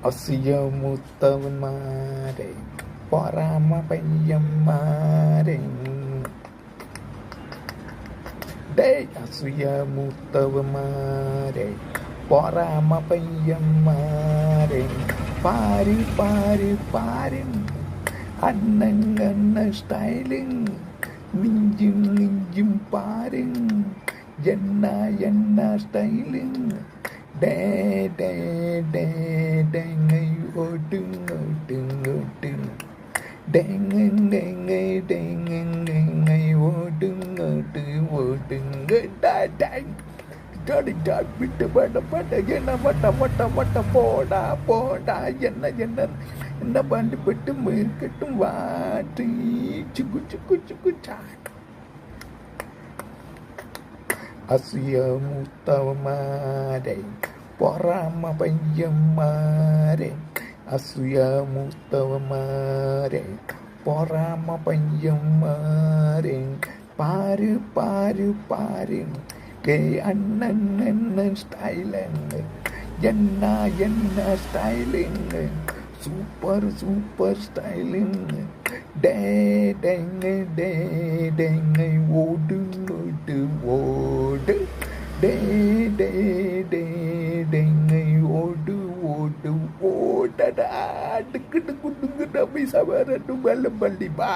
அசியமுத்தவன்மாரே பொறாம பையன்மாரே டேய் அசியமுத்தவன்மாரே பொறாம பையன்மாரே பாரு பாரு பாரு அண்ணன் அண்ணன் ஸ்டைலிங் மிஞ்சும் மிஞ்சும் பாருங் என்ன என்ன ஸ்டைலிங் டே டே டே டேங்கை ஓட்டுங் ஓட்டுங் ஓட்டுங் டேங்க டேங்க டேங்கை ஓட்டுங் ஓட்டு ஓட்டுங்க டேங் ஜாடி ஜாட் விட்டு பட பட என்ன மட்ட மட்ட மட்ட போடா போடா என்ன என்ன என்ன பாண்டு பட்டு மேற்கட்டும் வாட்டி சுக்கு சுக்கு சுக்கு சாட் அசியமுத்தவன்மாரே பொறாம பையன்மாரே அசியமுத்தவன்மாரே பொறாம பையன்மாரே பாரு பாரு பாரு கே அண்ணன் அண்ணன் ஸ்டைலுங்க என்ன என்ன ஸ்டைலிங்க சூப்பர் சூப்பர் ஸ்டைலிங் டே டேங்க டே டேங்க ஓடு ஓடு ஓடு டே டே டே டேங்க ஓடு ஓடு ஓடடா அடுக்கிட்டு குடுங்க நம்ம சவரட்டு பல்ல பள்ளி பா